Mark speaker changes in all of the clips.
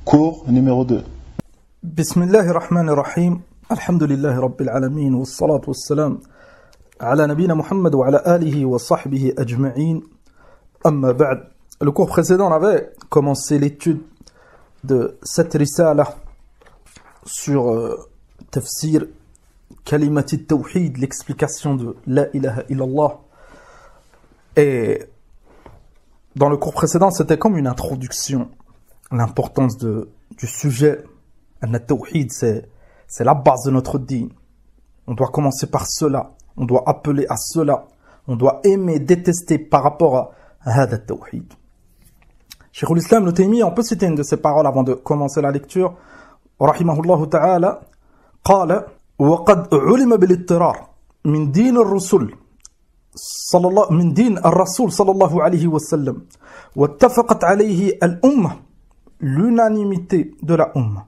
Speaker 1: Cours numéro 2.
Speaker 2: Bismillahirrahmanirrahim. Alhamdulillahi Rabbil Alamin. Wassalatu wassalam ala nabina Muhammad wa ala alihi wa sahbihi ajma'in. Amma ba'd. Le cours précédent, on avait commencé l'étude de cette risala sur tafsir kalimati tawhid, l'explication de la ilaha illallah. Et dans le cours précédent, c'était comme une introduction. L'importance du sujet. Al-Tawhid, c'est la base de notre dîn. On doit commencer par cela. On doit appeler à cela. On doit aimer, détester par rapport à Hada Tawhid. Cheikh al-Islam Ibn Taymiyyah, on peut citer une de ses paroles avant de commencer la lecture. Rahimahullah ta'ala, قال وقد علم بالاضطرار من دين الرسل من دين الرسول صلى الله عليه وسلم واتفقت عليه الأمة, l'unanimité de la Ummah.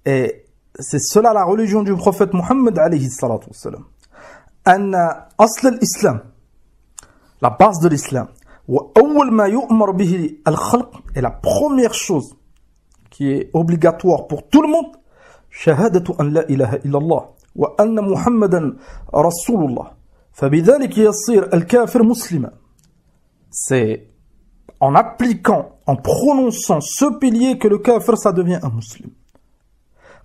Speaker 2: Et c'est cela la religion du prophète Muhammad alayhi salatu wassalam. Anna asl al-islam, la base de l'islam, wa awwal ma yu'mar bihi al-khalq, et la première chose qui est obligatoire pour tout le monde, shahadatu an la ilaha illallah wa anna Muhammadan rasulullah. فبذلك يصير الكافر مسلما. C'est en appliquant, en prononçant ce pilier que le kafir, ça devient un musulman.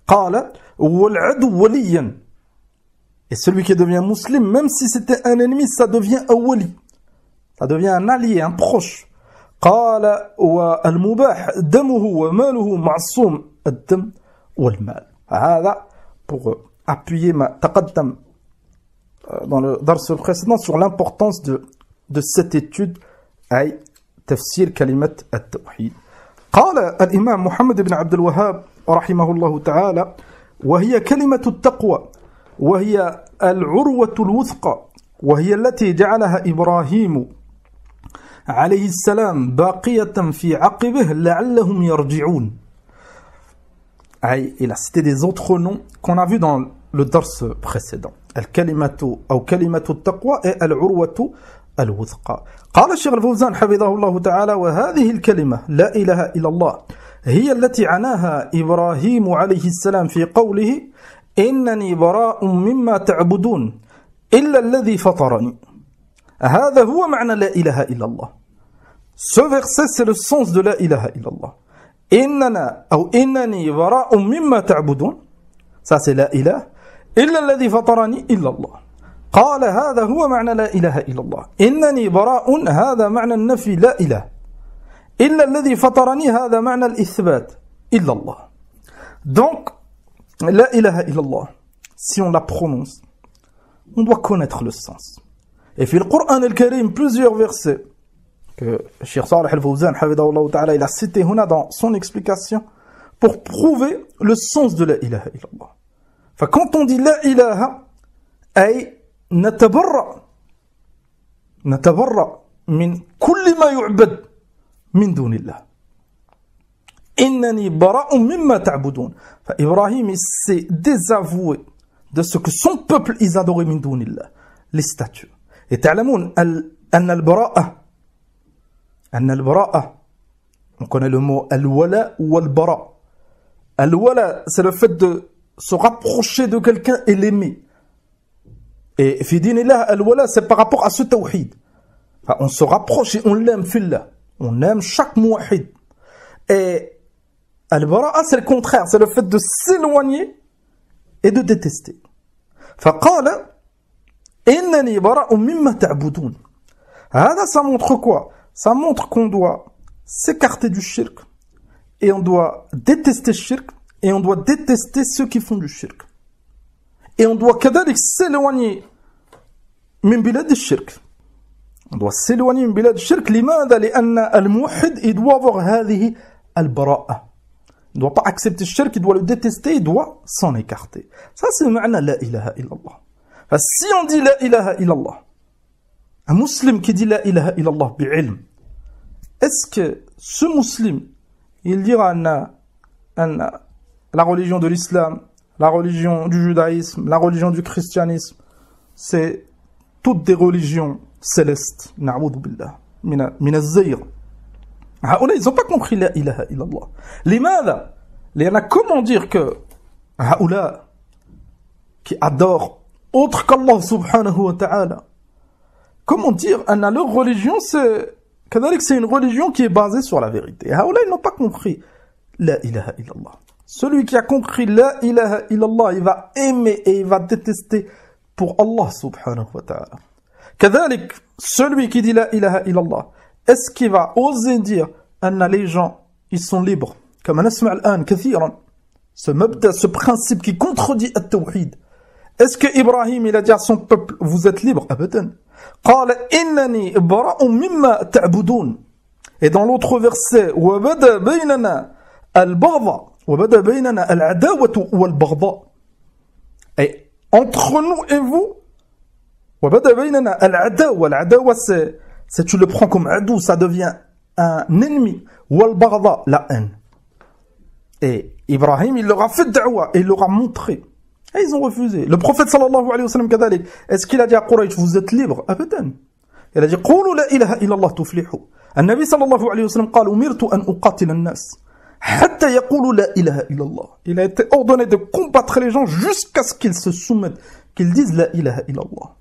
Speaker 2: قال والعدو وليا. Et celui qui devient musulman, même si c'était un ennemi, ça devient un wali. Ça devient un allié, un proche. قال والمباح دمه وماله معصوم الدم والمال. هذا pour appuyer ma تقدم dans le dars précédent sur l'importance de cette étude أي تفسير كلمة التوحيد. قال الإمام محمد بن عبد الوهاب رحمه الله تعالى وهي كلمة التقوى وهي العروة الوثقى وهي التي جعلها إبراهيم عليه السلام باقية في عقبه لعلهم يرجعون. Il a cité des autres noms qu'on a vus dans le dars précédent. الكلمة أو كلمة التقوى et العروة الوثقى. قال الشيخ الفوزان حفظه الله تعالى وهذه الكلمة لا إله إلا الله هي التي عناها إبراهيم عليه السلام في قوله إنني براء مما تعبدون إلا الذي فطرني. هذا هو معنى لا إله إلا الله. Ce verset c'est le sens de la ilaha illallah. إننا أو إنني براء مما تعبدون, ça c'est la ilaha, إلا الذي فطرني إلا الله. قال هذا هو معنى لا إله إلا الله. إنني براء هذا معنى النفي لا إله. إلا الذي فطرني هذا معنى الإثبات إلا الله. Donc, la ilaha illallah, si on la prononce, on doit connaître le sens. Et في القرآن الكريم plusieurs versets que Cheikh Salih al-Fawzan hafidahullah ta'ala il a cité huna dans son explication pour prouver le sens de la ilaha illallah. Quand on dit la ilaha, ay نتبرأ من كل ما يعبد من دون الله. إنني براء مما تعبدون. فإبراهيم s'est désavoué de ce que son peuple ils adoraient من دون الله, les statues. Et تعلمون أن البراءة, on connaît le mot الولاء والبراء. الولاء c'est le fait de se rapprocher de quelqu'un et l'aimer. Et fi dinillah, al-wala, c'est par rapport à ce tawhid. Enfin, on se rapproche et on l'aime fillah. On aime chaque muwahid. Et al-bara'a, c'est le contraire. C'est le fait de s'éloigner et de détester. فقال إنني براء مما تعبدون. هذا, ça montre quoi? Ça montre qu'on doit s'écarter du shirk. Et on doit détester le shirk. Et on doit détester ceux qui font du shirk. Et on doit كذلك s'éloigner من بلاد الشرك. On doit s'éloigner من بلاد الشرك. لماذا؟ لأن الموحد il doit avoir هذه البراءة. Il ne doit pas accepter le shirk, il doit le détester, il doit s'en écarter. Ça c'est معنى لا إله إلا الله. Si on dit لا إله إلا الله, un musulman qui dit لا إله إلا الله بعلم, est-ce que ce musulman il dira أن la religion de l'islam, la religion du judaïsme, la religion du christianisme, c'est toutes des religions célestes. Na'oudou billah. Min az-zayr. Ils n'ont pas compris la ilaha illallah. لماذا؟ لأن comment dire que هؤلاء qui adorent autre qu'Allah subhanahu wa ta'ala, comment dire, leur religion c'est une religion qui est basée sur la vérité. هؤلاء ils n'ont pas compris la ilaha illallah. Celui qui a compris la ilaha illallah, il va aimer et il va détester pour Allah subhanahu wa ta'ala. كذلك celui qui dit la ilaha illallah, est-ce qu'il va oser dire que les gens ils sont libres comme نسمع الآن كثيرا ce mabda, ce principe qui contredit التوحيد. Est-ce que Ibrahim il a dit à son peuple vous êtes libres? أبدا. قال إنني براء مما تعبدون. Et dans l'autre verset وبدا بيننا البغضاء وبدا بيننا العداوة والبغضاء. Et entre nous et vous وبدا بيننا العداوة. العداوة c'est tu le prends comme adou, ça devient un ennemi. والبغضاء la haine. Et Ibrahim, il leur a fait da'wa et il leur a montré. Et ils ont refusé. Le prophète sallallahu alayhi wa sallam kadalik, est-ce qu'il a dit à Quraysh, vous êtes libres? Abadan. Il a dit, قولوا لا إله إلا الله تفلحوا. النبي صلى الله عليه وسلم قال, أمرت أن أقاتل الناس حتى يقولوا لا إله إلا الله. Il a été ordonné de combattre les gens jusqu'à ce qu'ils se soumettent, qu'ils disent la ilaha illallah.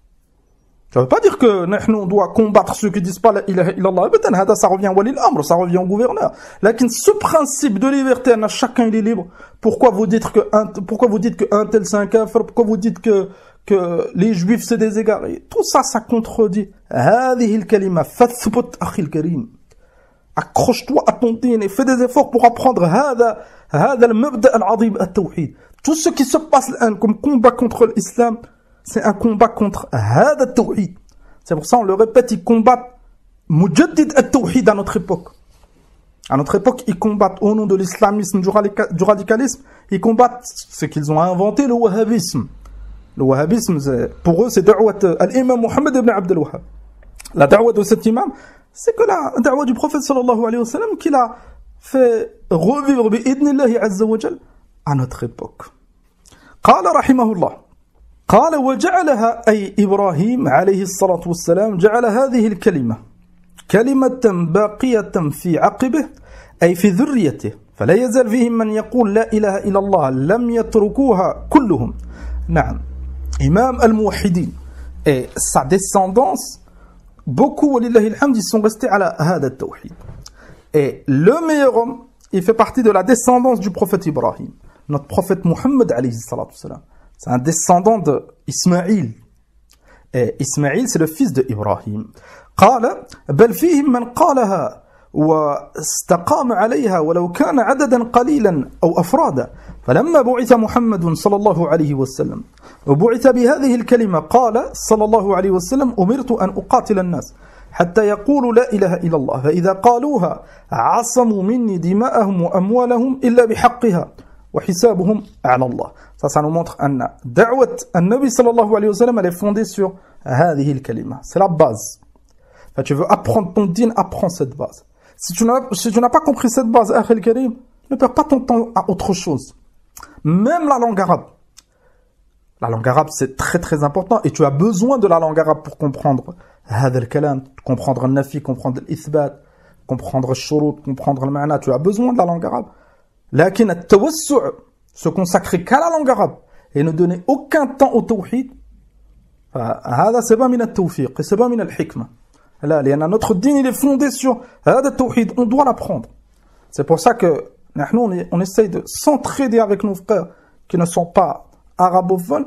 Speaker 2: Ça ne veut pas dire que nous doit combattre ceux qui disent pas la ilaha illallah. Ça revient au wali al-amr, ça revient au gouverneur. Lakin ce principe de liberté, chacun il est libre. Pourquoi vous dites que un tel c'est un kafir? Pourquoi vous dites que les juifs c'est des égarés? Tout ça, ça contredit. هذه الكلمة فاثبت أخي الكريم. Accroche-toi à ton din et fais des efforts pour apprendre هذا المبدأ العظيم التوحيد. Tout ce qui se passe comme combat contre l'islam, c'est un combat contre هذا التوحيد. C'est pour ça on le répète, ils combattent mujaddid at-tawhid à notre époque. À notre époque, ils combattent au nom de l'islamisme, du radicalisme, ils combattent ce qu'ils ont inventé, le wahhabisme. Le wahhabisme, pour eux, c'est da'wat al-imam Muhammad ibn Abd al-Wahhab. La da'wat de cet imam, c'est que la da'wat du prophète sallallahu alayhi wa sallam qu'il a fait revivre bi'idnillahi azza wa jal à notre époque. قال رحمه الله قال وجعلها أي إبراهيم عليه الصلاة والسلام جعل هذه الكلمة كلمة باقية في عقبه أي في ذريته فلا يزال فيهم من يقول لا إله إلا الله لم يتركوها كلهم. نعم إمام الموحدين et sa descendance beaucoup ولله الحمد ils sont restés على هذا التوحيد. Et le meilleur homme il fait partie de la descendance du prophète Ibrahim, notre prophète Muhammad alayhi salatu wassalam. C'est un descendant d'Ismaïl. Et Ismaïl, c'est le fils d'Ibrahim. قال بل فيهم من قالها واستقام عليها ولو كان عددا قليلا أو أفرادا فلما بعث محمد صلى الله عليه وسلم وبعث بهذه الكلمة قال صلى الله عليه وسلم أمرت أن أقاتل الناس حتى يقولوا لا إله إلا الله فإذا قالوها عصموا مني دماءهم وأموالهم إلا بحقها وحسابهم على الله. Ça nous montre أن دعوة النبي صلى الله عليه وسلم elle est fondée sur هذه الكلمة. C'est la base. Enfin, tu veux apprendre ton din, apprends cette base. Si tu n'as pas compris cette base, Akhi al-Karim, ne perds pas ton temps à autre chose. Même la langue arabe. La langue arabe, c'est très très important et tu as besoin de la langue arabe pour comprendre هذا الكلام, comprendre le nafi, comprendre l'ithbat, comprendre le shurut, comprendre le ma'na. Tu as besoin de la langue arabe. Lakin at-tawassu', se consacrer qu'à la langue arabe et ne donner aucun temps au tawhid, هذا c'est pas min at-tawfiq, c'est pas min al-hikma. Là, notre din il est fondé sur هذا التوحيد, on doit l'apprendre. C'est pour ça que on essaye de s'entraider avec nos frères qui ne sont pas arabophones,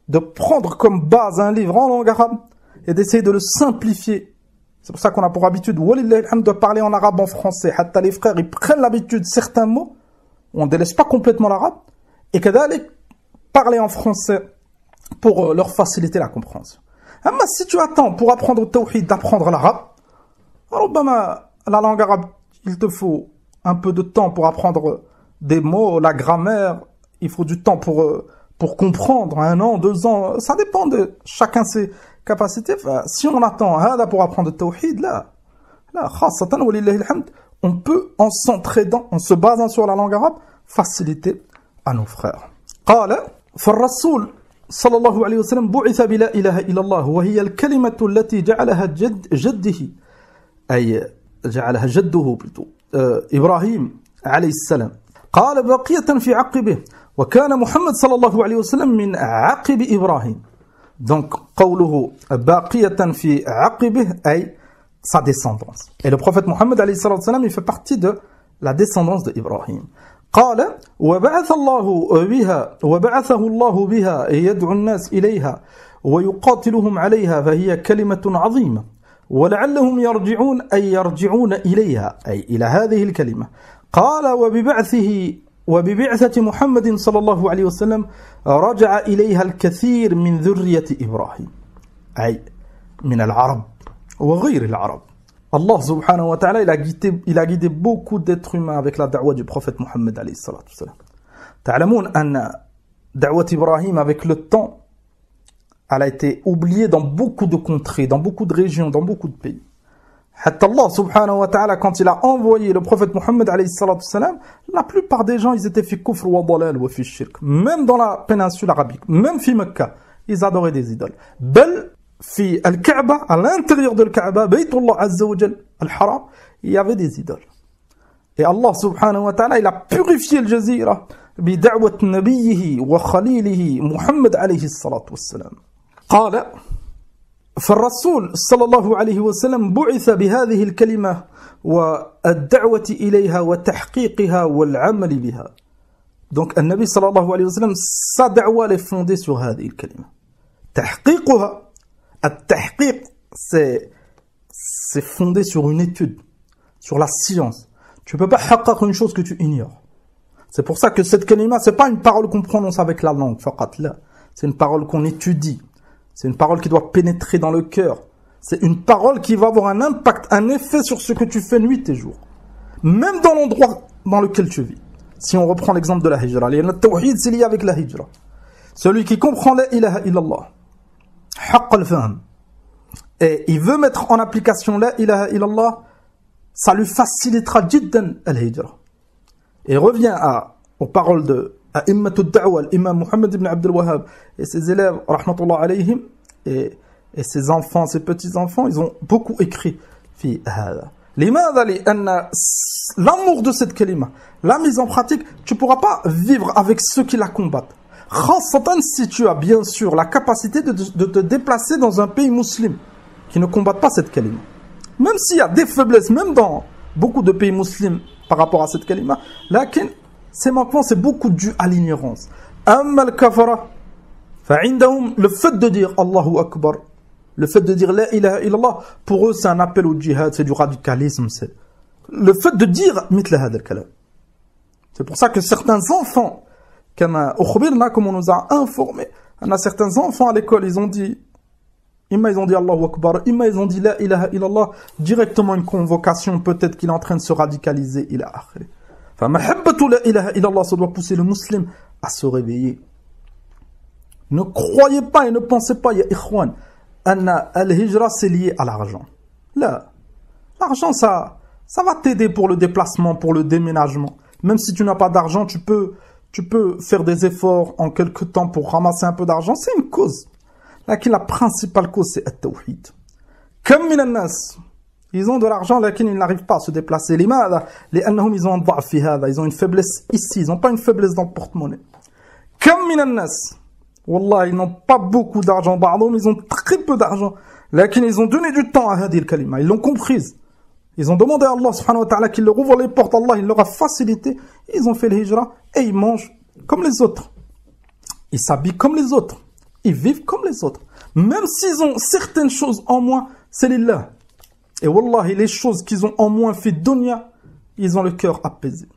Speaker 2: de prendre comme base un livre en langue arabe et d'essayer de le simplifier. C'est pour ça qu'on a pour habitude de parler en arabe, en français. Hatta les frères, ils prennent l'habitude, certains mots, on ne délaisse pas complètement l'arabe, et qu'aller parler en français pour leur faciliter la compréhension. Mais si tu attends pour apprendre le tawhid d'apprendre l'arabe, la langue arabe, il te faut un peu de temps pour apprendre des mots, la grammaire, il faut du temps pour comprendre, 1 an, 2 ans, ça dépend de chacun ses capacités. Enfin, si on attend pour apprendre le tawhid, là, khassatan, walillahi alhamd, on peut, en s'entraidant, en se basant sur la langue arabe, faciliter à nos frères. قال فالرسول صلى الله عليه وسلم بعث بلا إله إلا الله وهي الكلمة التي جعلها جده أي جعلها جده plutôt إبراهيم عليه السلام. قال بقية في عقبه وكان محمد صلى الله عليه وسلم من عقب إبراهيم. Donc قوله بقية في عقبه أي sa descendance. Et le prophète Mohammed alayhi salam, il fait partie de la descendance d'Ibrahim. قال وبعثه الله بها يدعو الناس إليها ويقاتلهم عليها فهي كلمة عظيمة ولعلهم يرجعون أي يرجعون إليها أي إلى هذه الكلمة. قال وببعثة محمد صلى الله عليه وسلم رجع إليها الكثير من ذرية إبراهيم أي من العرب وغير العرب. Allah subhanahu wa ta'ala, il a guidé beaucoup d'êtres humains avec la da'wa du prophète Mohammed alayhi salatu wa salam. Ta'lamoun anna da'wat Ibrahim avec le temps, elle a été oubliée dans beaucoup de contrées, dans beaucoup de régions, dans beaucoup de pays. Hatta Allah subhanahu wa ta'ala, quand il a envoyé le prophète Mohammed alayhi salatu wa salam, la plupart des gens, ils étaient fi kufr wa dalal wa fi shirk. Même dans la péninsule arabique, même fi Mecca, ils adoraient des idoles. Bel في الكعبة, à l'intérieur de الكعبة, Baytullah Azza wa Jal, al-Haram, il y avait des idoles. Et Allah subhanahu wa ta'ala, il a purifié le jazira بدعوة نبيه وخليله محمد عليه الصلاة والسلام. قال فالرسول صلى الله عليه وسلم بعث بهذه الكلمة والدعوة إليها وتحقيقها والعمل بها. Donc النبي صلى الله عليه وسلم, sa da'wa est fondée sur هذه الكلمة. تحقيقها, التحقيق, c'est fondé sur une étude, sur la science. Tu peux pas haqqaq une chose que tu ignores. C'est pour ça que cette kalima, c'est pas une parole qu'on prononce avec la langue, faqat, là. C'est une parole qu'on étudie. C'est une parole qui doit pénétrer dans le cœur. C'est une parole qui va avoir un impact, un effet sur ce que tu fais nuit et jour. Même dans l'endroit dans lequel tu vis. Si on reprend l'exemple de la hijra, le tawhid, c'est lié avec la hijra. Celui qui comprend la ilaha illallah, haqq al-fahm, et il veut mettre en application la ilaha illallah, ça lui facilitera jiddan al-hijra. Et revient aux paroles de A'immat ad-Da'wa, l'imam Muhammad ibn Abdul Wahhab et ses élèves, rahmatullah alayhim, et ses enfants, ses petits-enfants, ils ont beaucoup écrit fi hada. L'amour de cette kalima, la mise en pratique, tu ne pourras pas vivre avec ceux qui la combattent. Si tu as bien sûr la capacité de te déplacer dans un pays musulman qui ne combatte pas cette kalima. Même s'il y a des faiblesses, même dans beaucoup de pays musulmans par rapport à cette kalima, ces manquements, c'est beaucoup dû à l'ignorance. Amma al-kafara, le fait de dire Allahu Akbar, le fait de dire la ilaha illallah, pour eux c'est un appel au djihad, c'est du radicalisme, c'est le fait de dire mitla hada al-kalam. C'est pour ça que certains enfants, comme on nous a informé, on a certains enfants à l'école, ils ont dit Allahu Akbar, ils ont dit la ilaha illallah, directement une convocation, peut-être qu'il est en train de se radicaliser, ila akhiri. Famahabbatu la ilaha illallah, ça doit pousser le musulman à se réveiller. Ne croyez pas et ne pensez pas, ya ikhwan, anna al-hijra c'est lié à l'argent. Là, l'argent ça va t'aider pour le déplacement, pour le déménagement. Même si tu n'as pas d'argent, tu peux faire des efforts en quelque temps pour ramasser un peu d'argent, c'est une cause. Là, la principale cause, c'est at-tawhid. Comme min an-nas, ils ont de l'argent, là, ils n'arrivent pas à se déplacer. Ils ont une faiblesse ici, ils n'ont pas une faiblesse dans le porte-monnaie. Comme min an-nas, wallah, ils n'ont pas beaucoup d'argent, ils ont très peu d'argent. Là, ils ont donné du temps à hadil kalima, ils l'ont comprise. Ils ont demandé à Allah subhanahu wa ta'ala qu'il leur ouvre les portes, Allah il leur a facilité, ils ont fait le hijra et ils mangent comme les autres. Ils s'habillent comme les autres. Ils vivent comme les autres. Même s'ils ont certaines choses en moins, c'est lillah. Et wallahi, les choses qu'ils ont en moins fait dunya, ils ont le cœur apaisé.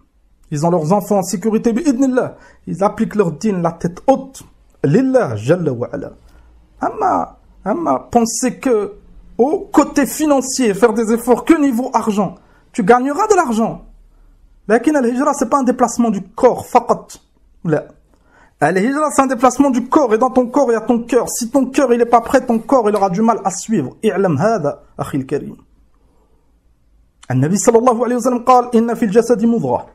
Speaker 2: Ils ont leurs enfants en sécurité, bi'idnillah. Ils appliquent leur dîn, la tête haute. Lillah, jalla wa ala. Amma, pensez que au côté financier, faire des efforts que niveau argent, tu gagneras de l'argent. Lakin al-hijra, c'est pas un déplacement du corps, faqat. Là. Al-hijra, c'est un déplacement du corps, et dans ton corps, il y a ton cœur. Si ton cœur, il est pas prêt, ton corps, il aura du mal à suivre. I'lam hada, akhi al-karim. النبي صلى الله عليه وسلم قال إن في الجسد مضغة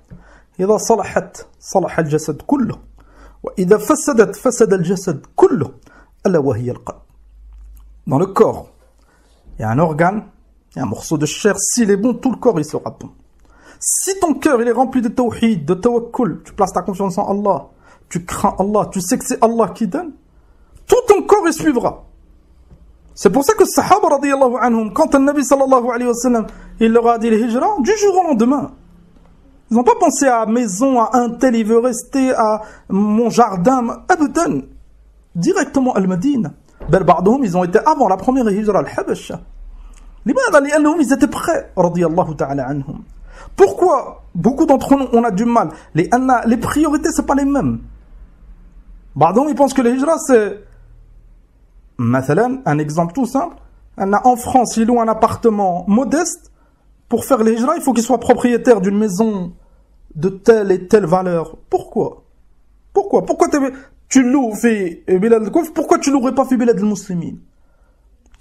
Speaker 2: إذا صلحت صلح الجسد كله وإذا فسدت فسد الجسد كله ألا وهي القلب. Dans le corps, il y a un organe, il y a un morceau de chair, s'il est bon, tout le corps il sera bon. Si ton cœur il est rempli de tawhid, de tawakkul, tu places ta confiance en Allah, tu crains Allah, tu sais que c'est Allah qui donne, tout ton corps y suivra. C'est pour ça que les Sahaba radiyallahu anhum, quand le Nabi sallallahu alayhi wa sallam, il leur a dit le hijra, du jour au lendemain. Ils n'ont pas pensé à maison, à un tel, il veut rester, à mon jardin, abadan. Directement al-Madina. Bel ba'dhum, ils ont été avant la première hijra al-Habasha. Ils étaient prêts, radiyallahu ta'ala anhum. Pourquoi beaucoup d'entre nous, on a du mal? Les priorités, c'est pas les mêmes. Ba'dhum, ils pensent que le hijra, c'est... Mathalan, un exemple tout simple. En France, il loue un appartement modeste. Pour faire le hijra, il faut qu'il soit propriétaire d'une maison de telle et telle valeur. Pourquoi tu loues fi bilad al-kufr, pourquoi tu louerais pas fi bilad al-muslimin?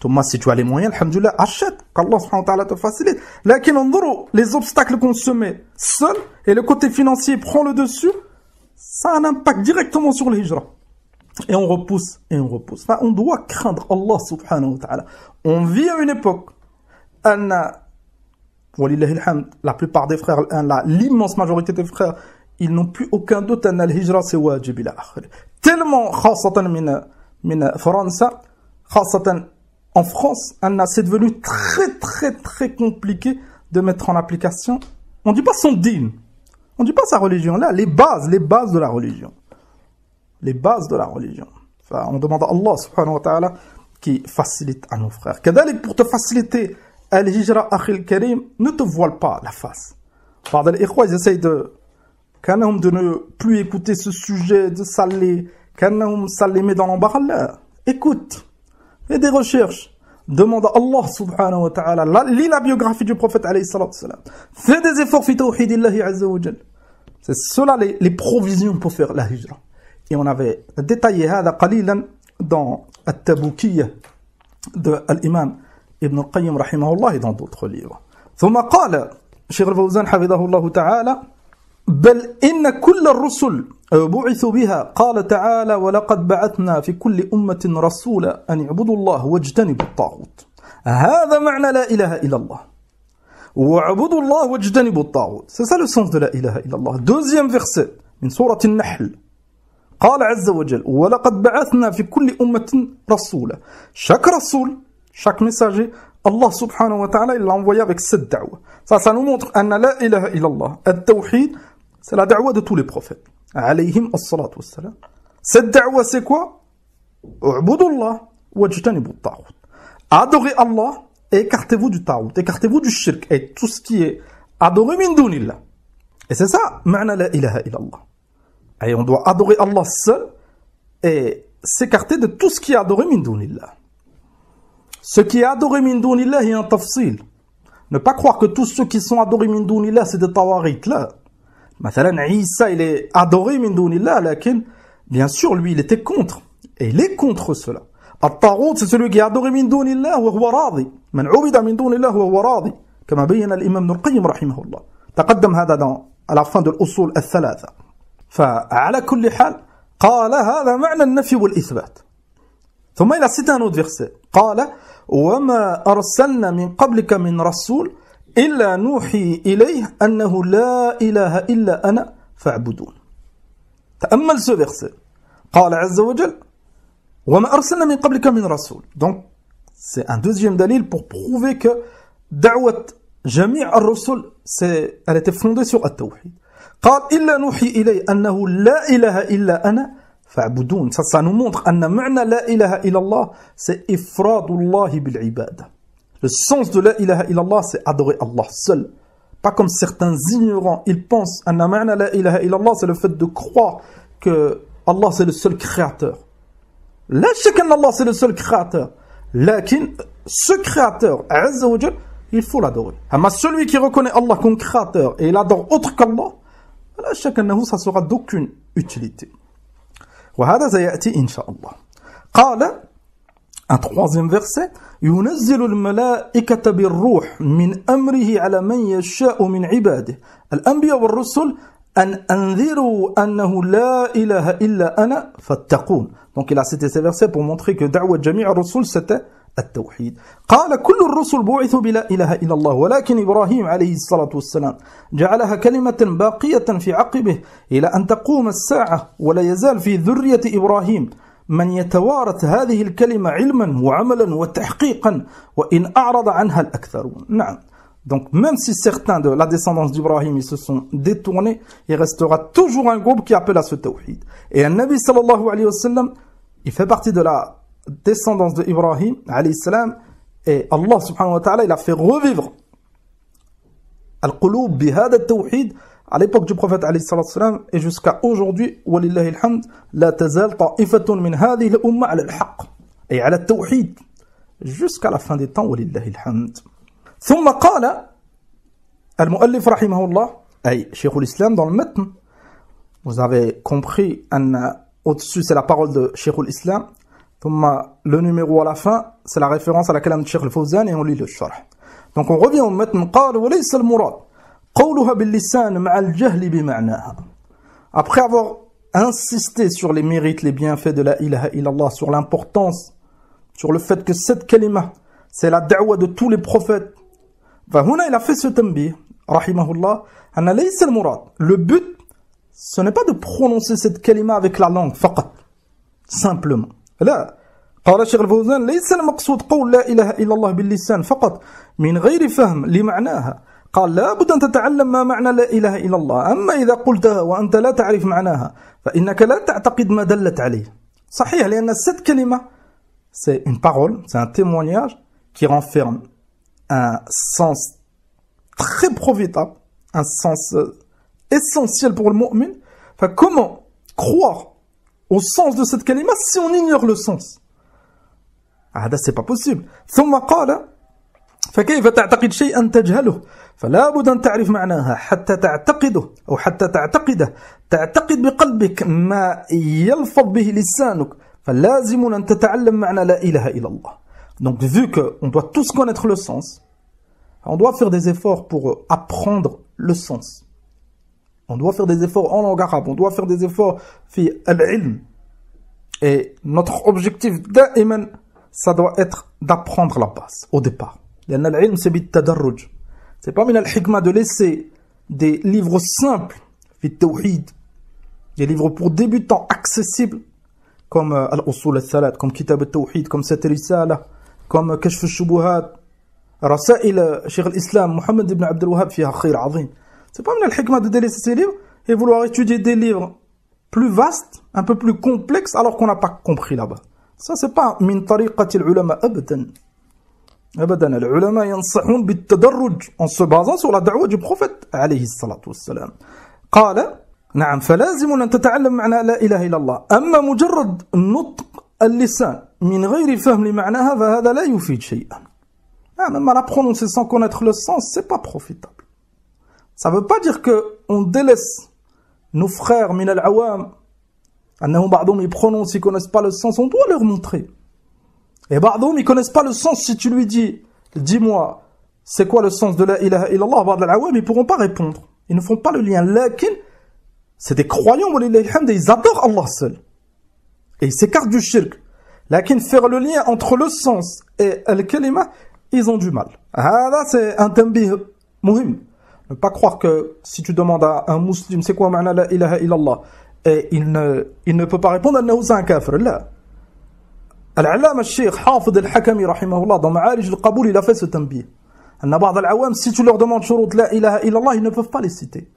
Speaker 2: Thomas, si tu as les moyens, alhamdoulilah, achète, qu'Allah subhanahu wa ta'ala te facilite. Lakin on les obstacles qu'on se met seul, et le côté financier prend le dessus, ça a un impact directement sur le hijra. Et on repousse, Enfin, on doit craindre Allah subhanahu wa ta'ala. On vit à une époque, la plupart des frères, l'immense majorité des frères, ils n'ont plus aucun doute que le hijra c'est wajib ila akhir. Tellement, khasatan min France, khasatan en France, c'est devenu très compliqué de mettre en application. On dit pas son din, on dit pas sa religion, là, les bases de la religion. Les bases de la religion. Enfin, on demande à Allah subhanahu wa ta'ala qui facilite à nos frères. Kadalik, pour te faciliter al-hijra akhil karim, ne te voile pas la face. Par les ikhwa, ils essayent de ne plus écouter ce sujet, de s'aller met dans l'embarras. Là, écoute, fais des recherches, demande à Allah subhanahu wa ta'ala, lis la biographie du prophète alayhi salatu salam, fais des efforts fi tawhidillahi azza wa jal. C'est cela les provisions pour faire la hijra. Et on avait détaillé هذا قليلا dans التبوكية de l'imam Ibn al-Qayyim rahimahullah et dans d'autres livres. ثم قال شيخ الفوزان حفظه الله تعالى بل إن كل الرسل بعثوا بها قال تعالى ولقد بعثنا في كل أمة رسولا أن يعبدوا الله واجتنبوا الطاغوت هذا معنى لا إله إلا الله واعبدوا الله واجتنبوا الطاغوت. C'est ça le sens de la ilaha illallah. Deuxième verset من سورة النحل قال عز وجل ولقد بعثنا في كل أمة رسولا. Chaque rasoul, chaque messager, Allah subhanahu wa ta'ala, il l'a envoyé avec cette da'wa. Ça nous montre أن لا إله إلا الله. التوحيد, c'est la da'wa de tous les prophètes. عليهم الصلاة والسلام. Cette da'wa, c'est quoi? اعبدوا الله واجتنبوا الطاغوت. Adorez Allah et écartez-vous du taout, écartez-vous du shirk et tout ce qui est adoré min dunillah. Et c'est ça, معنى لا إله إلا الله. Et on doit adorer Allah seul et s'écarter de tout ce qui est adoré min dunillah. Ce qui est adoré min dunillah est un tafsil. Ne pas croire que tous ceux qui sont adorés min dunillah c'est des tawarit. Là. Mathalan, Isa il est adoré min dunillah, lakin, bien sûr, lui il était contre. Et il est contre cela. At-taghut c'est celui qui est adoré min dunillah wa huwa radi. Man ubida min dunillah wa huwa radi. Comme bayyana l'imam Ibn al-Qayyim rahimahullah. تقدم هذا à la fin de l'usul al-thalatha. فعلى كل حال قال هذا معنى النفي والإثبات. ثم إلى cité un autre verset قال وما أرسلنا من قبلك من رسول إلا نوحي إليه أنه لا إله إلا أنا فاعبدون. تأمل ce verset قال عز وجل وما أرسلنا من قبلك من رسول. Donc c'est un deuxième dalil pour prouver que دعوة جميع الرسل elle était fondée sur التوحيد. قال إلا نوحي إليه أنه لا إله إلا أنا فاعبدون. Ça nous montre أن معنى لا إله إلا الله c'est إفراد الله بالعبادة. Le sens de la ilaha illallah c'est adorer Allah seul. Pas comme certains ignorants, ils pensent أن معنى لا إله إلا الله c'est le fait de croire que Allah c'est le seul créateur. لا شك أن الله c'est le seul créateur. لكن ce créateur عز وجل il faut l'adorer. Mais celui qui reconnaît Allah comme créateur et il adore autre qu'Allah, لا شك أنه ça sera d'aucune utilité. وهذا سيأتي إن شاء الله. قال un troisième verset ينزل الملائكة بالروح من أمره على من يشاء من عباده الأنبياء والرسل أن أنذروا أنه لا إله إلا أنا فاتقون. Donc il a cité ces versets pour montrer que دعوة جميع الرسل c'était التوحيد. قال كل الرسل بعثوا بلا إله إلا الله ولكن إبراهيم عليه الصلاة والسلام جعلها كلمة باقية في عقبه إلى أن تقوم الساعة ولا يزال في ذرية إبراهيم من يتوارث هذه الكلمة علما وعملا وتحقيقا وإن أعرض عنها الأكثرون. نعم. Donc même si certains de la descendance d'Ibrahim ils se sont détournés, il restera toujours un groupe qui appelle à ce tawhid. Et un Nabi sallallahu alayhi wa sallam, il fait partie de la descendance d'Ibrahim alayhi salam, et Allah subhanahu wa ta'ala il a fait revivre al-qulub bihada al-tawhid à l'époque du prophète alayhi salam et jusqu'à aujourd'hui walillahi alhamd la tazal ta'ifatun min hadhihi al-umma ala al-haqq et ala al-tawhid jusqu'à la fin des temps walillahi alhamd. ثم قال المؤلف رحمه الله أي شيخ الإسلام dans le matn, vous avez compris au-dessus c'est la parole de Cheikh l'Islam, ثم le numéro à la fin c'est la référence à la kalam de Cheikh al-Fawzan et on lit le sharh. Donc on revient au matn. قال وليس المراد قولها باللسان مع الجهل بمعناها. Après avoir insisté sur les mérites, les bienfaits de la ilaha illallah, sur l'importance, sur le fait que cette kalima c'est la da'wa de tous les prophètes, فهنا il a fait ce tanbih rahimahullah أن ليس المراد, le but ce n'est pas de prononcer cette kalima avec la langue فقط simplement. لا. قال الشيخ الفوزان ليس المقصود قول لا إله إلا الله باللسان فقط من غير فهم لمعناها. قال لا بد أن تتعلم ما معنى لا إله إلا الله. أما إذا قلتها وأنت لا تعرف معناها فإنك لا تعتقد ما دلت عليه. صحيح لأن cette kalima c'est une parole, c'est un témoignage qui renferme un sens très profitable, un sens essentiel pour le mu'min. Enfin, comment croire au sens de cette kalima si on ignore le sens? هذا c'est pas possible. ثم قال فكيف تعتقد شيئا تجهله فلا بد أن تعرف معناها حتى تعتقده أو حتى تعتقده. تعتقد بقلبك ما يلفظ به لسانك فلازم أن تتعلم معنى لا إله إلا الله. Donc vu qu'on doit tous connaître le sens, on doit faire des efforts pour apprendre le sens. On doit faire des efforts en langue arabe, on doit faire des efforts fi al-ilm. Et notre objectif da'iman, ça doit être d'apprendre la base au départ. لأن العلم c'est بالتدرج. C'est pas min al-hikma de laisser des livres simples fi tawhid, des livres pour débutants accessibles comme al-usul al-thalat, comme kitab al-tawhid, comme cette risala, comme كشف الشبهات, رسائل شيخ الإسلام محمد ibn Abdel Wahhab فيها خير عظيم. C'est pas min al-hikma de délaisser ces livres et vouloir étudier des livres plus vastes, un peu plus complexes alors qu'on n'a pas compris là-bas. Ça c'est pas min tariqati al-ulama abadan. Abadan, al-ulama yansahun bit-tadarruj en se basant sur la da'wa du prophète alayhi salatu wassalam. قال نعم فلازم أن تتعلم معنى لا إله إلا الله. أما مجرد نطق اللسان من غير فهم لمعناها فهذا لا يفيد شيئا. Même à la prononcer sans connaître le sens, c'est pas profitable. Ça veut pas dire que on délaisse nos frères min al-awam, annahum ba'dhum ils prononcent, ils connaissent pas le sens, on doit leur montrer. Et ba'dhum ils connaissent pas le sens, si tu lui dis, dis-moi, c'est quoi le sens de la ilaha illallah, ba'd al-awam ils pourront pas répondre. Ils ne font pas le lien. Lakin, c'est des croyants, ils adorent Allah seul. Et ils s'écartent du shirk. Lakin, faire le lien entre le sens et al-kalima, ils ont du mal. Là, c'est un tanbih muhim. Ne pas croire que si tu demandes à un musulman c'est quoi ma'na la ilaha illallah et il ne peut pas répondre annahu c'est un kafir. Là. Al-Allama al-Sheikh Hafid al-Hakami rahimahullah dans Ma'arij al-Qaboul il a fait ce tanbih. Anna ba'd al-awam si tu leur demandes shurut la ilaha illallah ils ne peuvent pas les citer.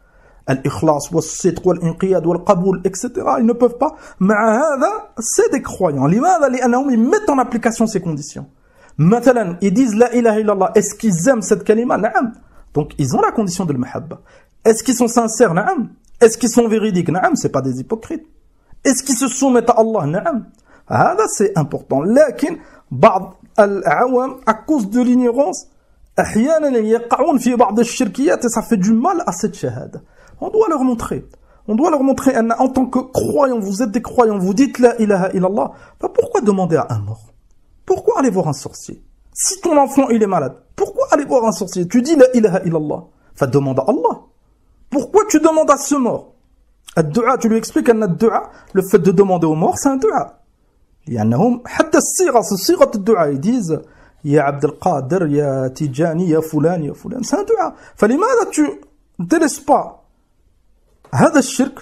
Speaker 2: Al-Ikhlas, wal-Sidq, wal-Inqiyad, wal-Qaboul, etc. Ils ne peuvent pas. Ma'a hadha, c'est des croyants. Limadha li'annahum ils mettent en application ces conditions. Maintenant, ils disent la ilaha illallah. Est-ce qu'ils aiment cette kalima? Na'am. Donc, ils ont la condition de l'mahabba. Est-ce qu'ils sont sincères? Na'am. Est-ce qu'ils sont véridiques? Na'am. C'est pas des hypocrites. Est-ce qu'ils se soumettent à Allah? Na'am. Hada, c'est important. Lakin, ba'd al-awam, à cause de l'ignorance, ahyanan yaqa'un fi ba'd al-shirkiyat, et ça fait du mal à cette shahada. On doit leur montrer. On doit leur montrer, en tant que croyants, vous êtes des croyants, vous dites la ilaha illallah, bah pourquoi demander à un mort? Pourquoi aller voir un sorcier? Si ton enfant il est malade, pourquoi aller voir un sorcier? Tu dis la ilaha illallah. Enfin, demande à Allah. Pourquoi tu demandes à ce mort? Ad-du'a, tu lui expliques ad-du'a, le fait de demander au mort, c'est un du'a. لأنهم حتى صيغة الدعاء يديز يا عبد القادر يا تيجاني يا فلان c'est un دعاء. فلماذا tu ne délaisses pas هذا الشرك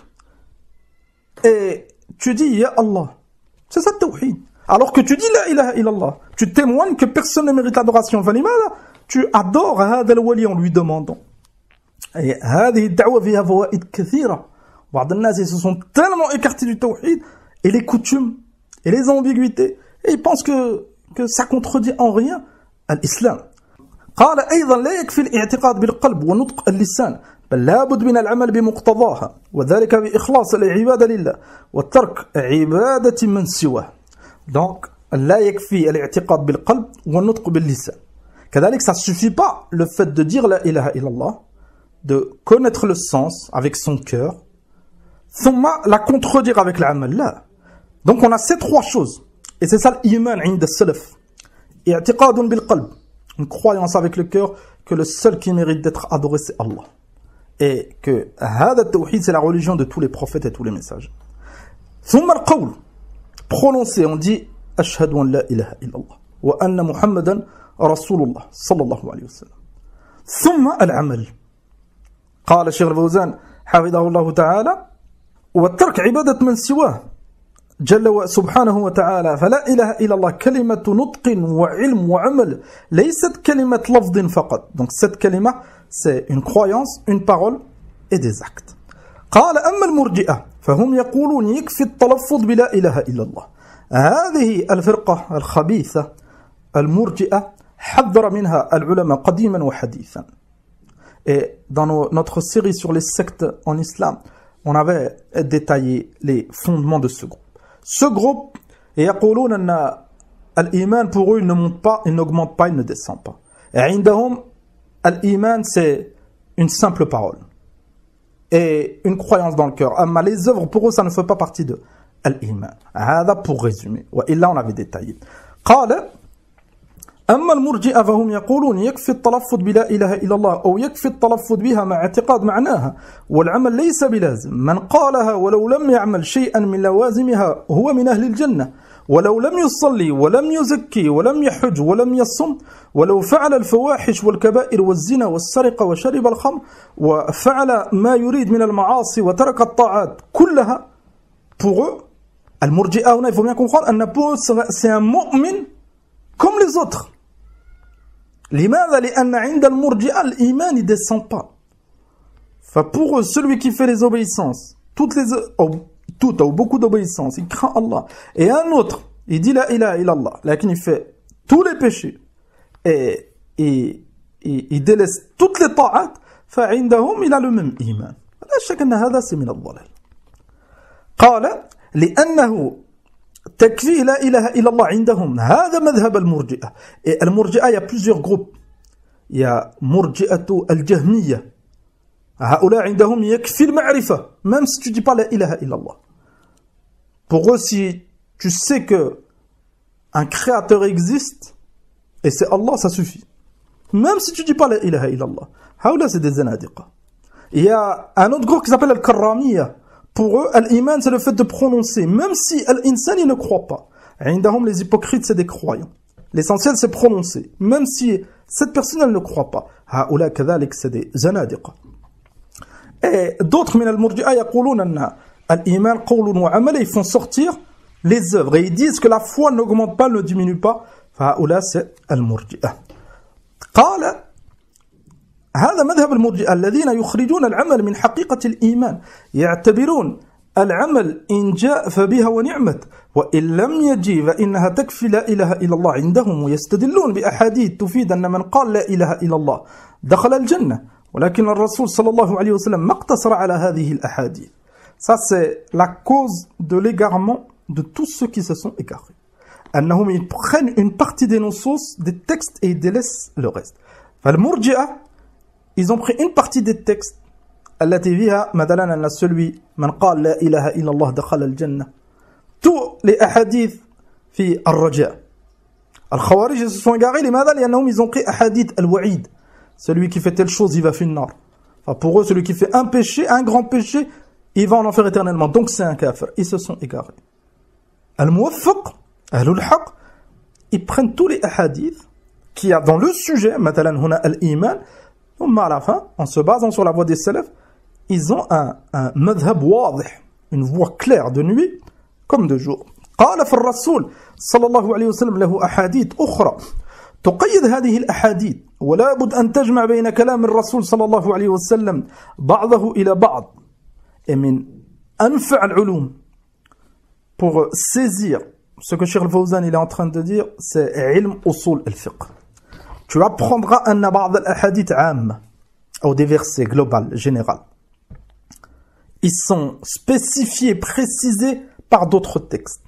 Speaker 2: et tu dis ya Allah? C'est ça le tawhid. Alors que tu dis la ilaha illallah, tu témoignes que personne ne mérite l'adoration. فلماذا tu adores هذا الولي en lui demandant. Et هذه الدعوة فيها فوائد كثيرة. بعض الناس ils se sont tellement écartés du tawhid et les coutumes et les ambiguïtés et ils pensent que ça contredit en rien l'islam. قال أيضا لا يكفي الاعتقاد بالقلب ونطق اللسان بل لا بد من العمل بمقتضاها وذلك بإخلاص العبادة لله وترك عبادة من سواه. Donc لا يكفي الاعتقاد بالقلب والنطق باللسان. كذلك ça suffit pas le fait de dire la ilaha illallah, de connaître le sens avec son cœur, ثم la contredire avec l'amal. Là. Donc on a ces trois choses. Et c'est ça l'iman عند السلف. اعتقاد بالقلب, une croyance avec le cœur que le seul qui mérite d'être adoré c'est Allah. Et que هذا التوحيد c'est la religion de tous les prophètes et tous les messages. ثم القول, prononcer, on dit أشهد أن لا إله إلا الله وأن محمدا رسول الله صلى الله عليه وسلم. ثم العمل. قال الشيخ الفوزان حفظه الله تعالى وترك عبادة من سواه جل سبحانه وتعالى. فلا إله إلا الله كلمة نطق وعلم وعمل ليست كلمة لفظ فقط. Donc cette كلمة c'est une croyance, une parole et des actes. قال أما المرجئة فهم يقولون يكفي التلفظ بلا إله إلا الله. هذه الفرقة الخبيثة المرجئة حذر منها العلماء قديما وحديثا. Et dans notre série sur les sectes en islam, on avait détaillé les fondements de ce groupe. Ce groupe, يقولون أن الإيمان pour eux, il ne monte pas, il n'augmente pas, il ne descend pas. Et عندهم الإيمان c'est une simple parole et une croyance dans le cœur. أما les œuvres pour eux, ça ne fait pas partie de الإيمان. هذا pour résumer. وإلا on avait détaillé. قال أما المرجئة فهم يقولون يكفي التلفظ بلا إله إلا الله أو يكفي التلفظ بها مع اعتقاد معناها والعمل ليس بلازم. من قالها ولو لم يعمل شيئا من لوازمها هو من أهل الجنة ولو لم يصلي ولم يزكي ولم يحج ولم يصم ولو فعل الفواحش والكبائر والزنا والسرقة وشرب الخمر وفعل ما يريد من المعاصي وترك الطاعات كلها. Pour eux, المرجئة هنا il faut bien comprendre أن pour eux c'est un mu'min comme les autres. لماذا؟ لأن عند المرجئة الإيمان ne descend pas. Pour eux, celui qui fait les obéissances, toutes ou beaucoup d'obéissances, il craint Allah. Et un autre, il dit la ilaha illallah, lakin il fait tous les péchés et il délaisse toutes les ta'at, فعندهم il a le même iman. لا شك أن هذا c'est من الضلال. قال لأنه تكفيه لا إله إلا الله عندهم. هذا مذهب المرجئة. Et المرجئة, il y a plusieurs groupes. Il y a مرجئة الجهمية. هؤلاء عندهم يكفي المعرفة. Même si tu dis pas la ilaha إلا الله. Pour eux, si tu sais que un créateur existe et c'est Allah, ça suffit. Même si tu dis pas la ilaha إلا الله. هؤلاء c'est des zanadiqa. Il y a un autre groupe qui s'appelle al-Karramiyya. Pour eux, l'iman, c'est le fait de prononcer, même si l'insan, il ne croit pas. عندهم, les hypocrites, c'est des croyants. L'essentiel, c'est prononcer, même si cette personne, elle ne croit pas. هؤلاء كذلك, c'est des zanadiqa. Et d'autres, من المرجئة, يقولون أن الإيمان قول وعمل, ils font sortir les œuvres. Et ils disent que la foi n'augmente pas, ne diminue pas. فهؤلاء, c'est المرجئة. قال هذا مذهب المرجئة الذين يخرجون العمل من حقيقة الإيمان يعتبرون العمل إن جاء فبها ونعمت وإن لم يجي فإنها تكفي لا إله إلا الله عندهم ويستدلون بأحاديث تفيد أن من قال لا إله إلا الله دخل الجنة ولكن الرسول صلى الله عليه وسلم ما اقتصر على هذه الأحاديث. Ça c'est la cause de l'égarement de tous ceux qui se sont égarés. أنهم ils prennent une partie des nusus des textes et ils délaissent le reste. فالمرجئة ils ont pris une partie des textes التي فيها مثلا أن celui من قال لا إله إلا الله دخل الجنة. tous les hadiths في الرجاء. الخوارج se sont égarés لماذا؟ لأنهم ils ont pris hadith al-wa'id. Celui qui fait telle chose, il va في النار. Enfin, pour eux, celui qui fait un péché, un grand péché, il va en enfer éternellement. Donc c'est un kafir. Ils se sont égarés. Al-Muwaffiq, Ahlul Haqq, ils prennent tous les hadiths qu'il y a dans le sujet, مثلا هنا الإيمان, ثم à la fin, en se basant sur la voie des salafs, ils ont un madhab واضح, une voie claire de nuit comme de jour. قال في الرسول صلى الله عليه وسلم له أحاديث أخرى تقيد هذه الأحاديث ولا بد أن تجمع بين كلام الرسول صلى الله عليه وسلم بعضه إلى بعض. Et من أنفع العلوم pour saisir ce que Cheikh Al-Fawzan il est en train de dire, c'est علم أصول الفقه. Tu apprendras أن بعض الأحاديث عامة ou des versets global, général. Ils sont spécifiés, précisés par d'autres textes.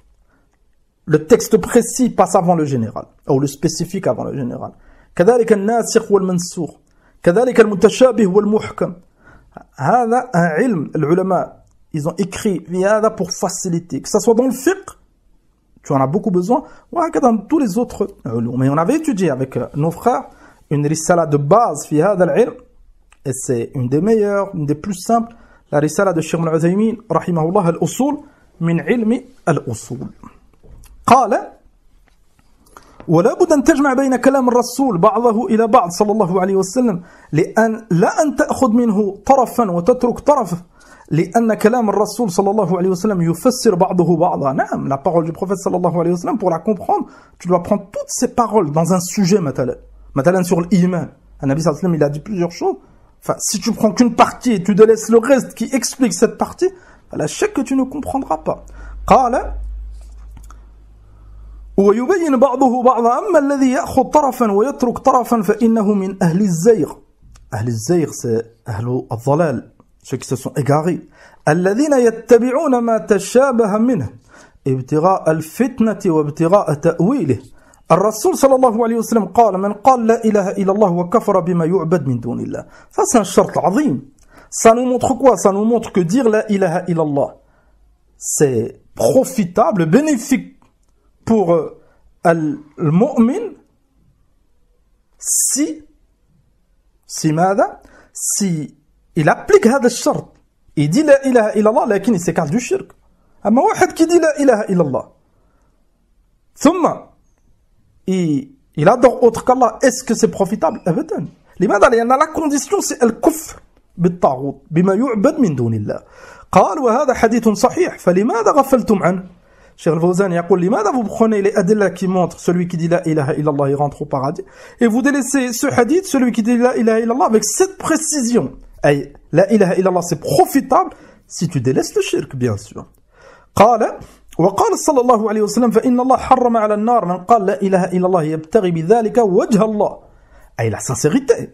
Speaker 2: Le texte précis passe avant le général, ou le spécifique avant le général. كذلك الناسخ والمنسوخ كذلك المتشابه والمحكم. هذا un علم العلماء ils ont écrit هذا pour faciliter, que ça soit dans le fiqh, tu en as beaucoup besoin, ou dans tous les autres علوم. Mais on avait étudié avec nos frères une risala de base في هذا العلم, et c'est une des meilleures, une des plus simples, la risala de Cheikh Al-Uthaymin رحمه الله الأصول من علم الأصول. قال ولا بد أن تجمع بين كلام الرسول بعضه إلى بعض صلى الله عليه وسلم لأن لا أن تأخذ منه طرفا وتترك طرفا لأن كلام الرسول صلى الله عليه وسلم يفسر بعضه بعضا. نعم, la parole du prophète صلى الله عليه وسلم, pour la comprendre, tu dois prendre toutes ces paroles dans un sujet مثلا sur l'iman. Un Nabi صلى الله عليه وسلم, il a dit plusieurs choses. Enfin, si tu prends qu'une partie et tu délaisses le reste qui explique cette partie, la chèque que tu ne comprendras pas. قال ويبين بعضه بعضا أما الذي يأخذ طرفا ويترك طرفا فإنه من أهل الزيغ. أهل الزيغ c'est أهل الضلال, ceux qui se sont égarés. الذين يتبعون ما تشابه منه ابتغاء الفتنة وابتغاء تأويله. الرسول صلى الله عليه وسلم قال من قال لا إله إلا الله وكفر بما يعبد من دون الله. Ça c'est un shart عظيم. Ça nous montre quoi? Ça nous montre que dire la ilaha illallah, c'est profitable, bénéfique pour le mu'min si ماذا? Si il applique هذا الشرط, il dit la ilaha illallah لكن il s'écarte du shirk. أما واحد qui dit la ilaha illallah ثم il adore autre qu'Allah, est-ce que c'est profitable? أبدا. لماذا؟ لأن la condition c'est الكفر بالطاغوت بما يعبد من دون الله. قال وهذا حديث صحيح فلماذا غفلتم عنه. Cheikh Al-Fawzan يقول لماذا vous prenez les adilla qui montrent celui qui dit la ilaha illallah il rentre au paradis et vous délaissez ce hadith celui qui dit la ilaha illallah avec cette précision. Ay, la ilaha illallah c'est profitable si tu délaisses le shirk bien sûr. قال وقال صلى الله عليه وسلم فإن الله حرم على النار من قال لا إله إلا الله يبتغي بذلك وجه الله. Ay, la sincérité.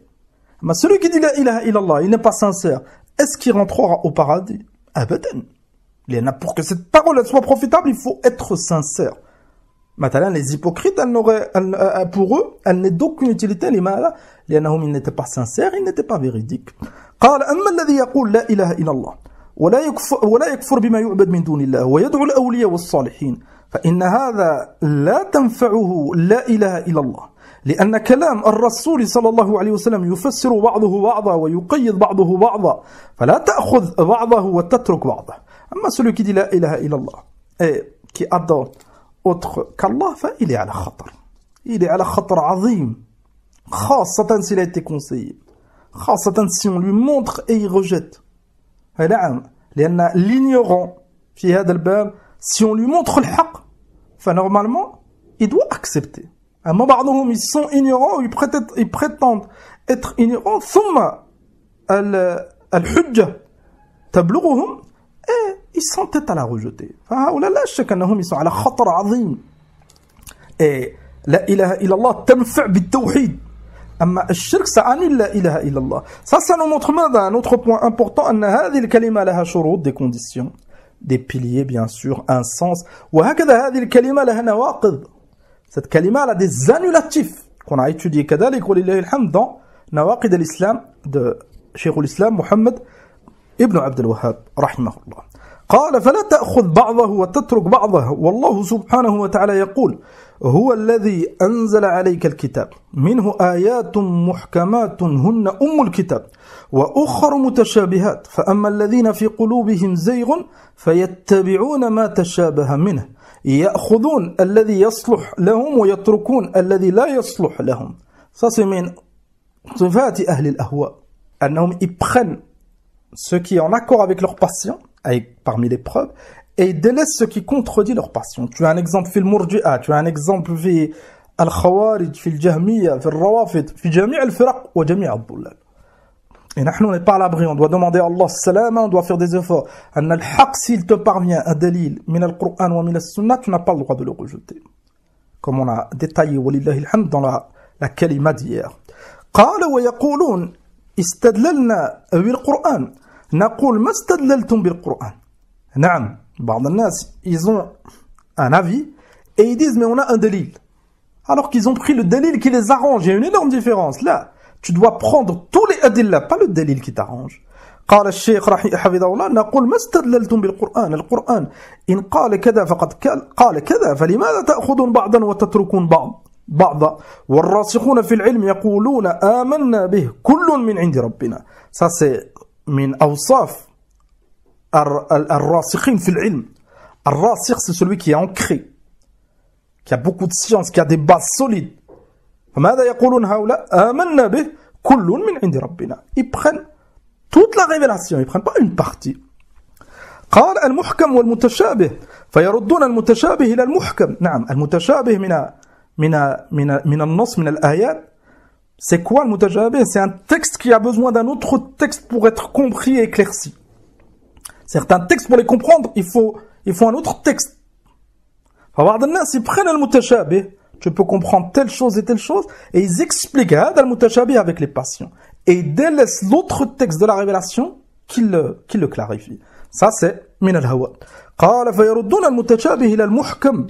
Speaker 2: Mais celui qui dit la ilaha illallah il n'est pas sincère, est-ce qu'il rentrera au paradis? Abadan. Pour que cette parole soit profitable, il faut être sincère. Maintenant, les hypocrites, pour eux, elle n'est d'aucune utilité. لماذا؟ لأنهم ils n'étaient pas sincères, ils n'étaient pas véridiques. قال أما الذي يقول لا إله إلا الله ولا يكفر بما يعبد من دون الله ويدعو الأولياء والصالحين فإن هذا لا تنفعه لا إله إلا الله لأن كلام الرسول صلى الله عليه وسلم يفسر بعضه بعضا ويقيد بعضه بعضا فلا تأخذ بعضه وتترك بعضه. أما celui qui dit la ilaha illallah et qui adore autre qu'Allah, il est à la khatar. Il est à la khatar عظيم. خاصة s'il a été conseillé. خاصة si on lui montre et il rejette. نعم. لأن l'ignorant في هذا الباب, si on lui montre le haqq, normalement, il doit accepter. أما بعضهم ils sont ignorants, ils prétendent être ignorants, ثم الحجة تبلغهم et ils sont tête à la rejeter. فهؤلاء لا شك أنهم ils sont على خطر عظيم. Et la ilaha illallah تنفع بالتوحيد. أما الشرك ça annule la ilaha illallah. Ça nous montre ماذا? Un autre point important أن هذه الكلمة لها شروط, des conditions, des piliers bien sûr, un sens. وهكذا هذه الكلمة لها نواقض. Cette kalima a des annulatifs qu'on a étudié كذلك ولله الحمد dans نواقض الإسلام de Cheikh al-Islam Muhammad ibn Abd al-Wahhab rahimahullah. قال فلا تأخذ بعضه وتترك بعضه والله سبحانه وتعالى يقول هو الذي أنزل عليك الكتاب منه آيات محكمات هن أم الكتاب وأخر متشابهات فأما الذين في قلوبهم زيغ فيتبعون ما تشابه منه يأخذون الذي يصلح لهم ويتركون الذي لا يصلح لهم. Ça c'est من صفات أهل الأهواء أنهم ils prennent ce qui est en accord avec leur passion parmi les preuves et ils délaissent ce qui contredit leur passion. Tu as un exemple في المرجئة, tu as un exemple في الخوارج, في الجهمية, في الروافض, في جميع الفرق وجميع الضلال. Et nous, on n'est pas à l'abri, on doit demander à Allah salama, on doit faire des efforts. An al-haq, s'il te parvient un dalil, min al-Qur'an wa min al-Sunnah, tu n'as pas le droit de le rejeter. Comme on a détaillé, walillahi alhamd, dans la kalima d'hier. قال ويقولون استدللنا بالقرآن نقول ما استدللتم بالقرآن. نعم, بعض الناس, ils ont un avis et ils disent mais on a un dalil. Alors qu'ils ont pris le dalil qui les arrange, il y a une énorme différence. Là, tu dois prendre tous les adilla, pas le dalil qui t'arrange. قال الشيخ حفظه الله نقول ما استدللتم بالقرآن القرآن إن قال كذا فقد قال كذا فلماذا تأخذون بعضا وتتركون بعضا والراسخون في العلم يقولون آمنا به كل من عند ربنا. Ça c'est من أوصاف الراسخين في العلم. الراسخ c'est celui qui est ancré, qui a beaucoup de science, qui a des bases solides. فماذا يقولون هؤلاء آمنا به كل من عند ربنا. Ils prennent toute la révélation, ils prennent pas une partie. قال المحكم والمتشابه فيردون المتشابه إلى المحكم. نعم, المتشابه من النص من الآيات. C'est quoi le mutajabih? C'est un texte qui a besoin d'un autre texte pour être compris et éclairci. Certains textes, pour les comprendre, il faut un autre texte. بعض الناس ils prennent le mutashabih, tu peux comprendre telle chose et telle chose, et ils expliquent هذا المتشابه avec les passions. Et ils délaissent l'autre texte de la révélation qui le clarifie. Ça c'est من الهوى. قال فيردون المتشابه إلى المحكم.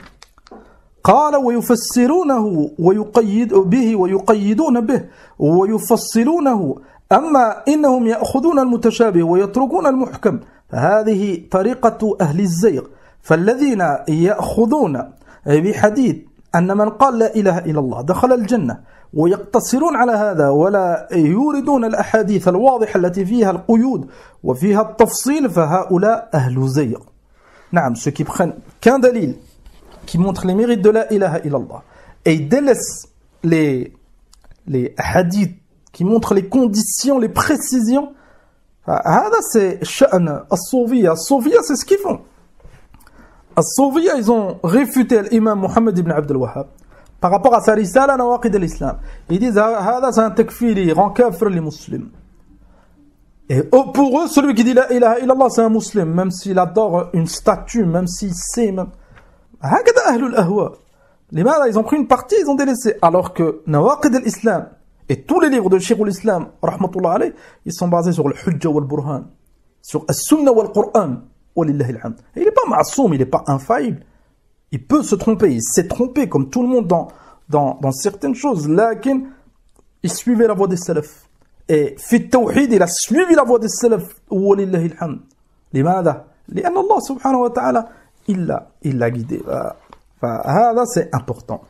Speaker 2: قال ويفسرونه ويقيد به ويقيدون به ويفصلونه أما إنهم يأخذون المتشابه ويتركون المحكم فهذه طريقة أهل الزيغ. فالذين يأخذون بحديث أن من قال لا إله إلا الله دخل الجنة ويقتصرون على هذا ولا يوردون الأحاديث الواضحة التي فيها القيود وفيها التفصيل فهؤلاء أهل زيغ. نعم, ceux qui prennent qu'un dalil qui montre les mérites de la ilaha illallah et ils délaissent les hadiths qui montrent les conditions, les précisions. هذا c'est شأن الصوفية. الصوفية c'est ce qu'ils font. الصوفية ils ont réfuté l'imam Muhammad ibn Abd al-Wahhab par rapport à sa risala nawaqid al-Islam. Ils disent هذا c'est un takfiri, il rend kafir les musulmans. Et pour eux, celui qui dit la ilaha illallah c'est un musulman, même s'il adore une statue, même s'il sait, même هكذا أهل الأهواء. لماذا ils ont pris une partie, ils ont délaissé, alors que nawaqid al-Islam et tous les livres de Cheikh al-Islam rahmatullah alayh, ils sont basés sur le hujja wal burhan, sur as-sunnah wal Qur'an. Walillahi alhamd. Il n'est pas ma'soum, il n'est pas infaillible. Il peut se tromper, il s'est trompé comme tout le monde dans certaines choses. Lakin, il suivait la voie des salaf. Et fi tawhid, il a suivi la voie des salaf. Walillahi alhamd. Limada? لأن الله سبحانه وتعالى il l'a guidé. فهذا c'est important.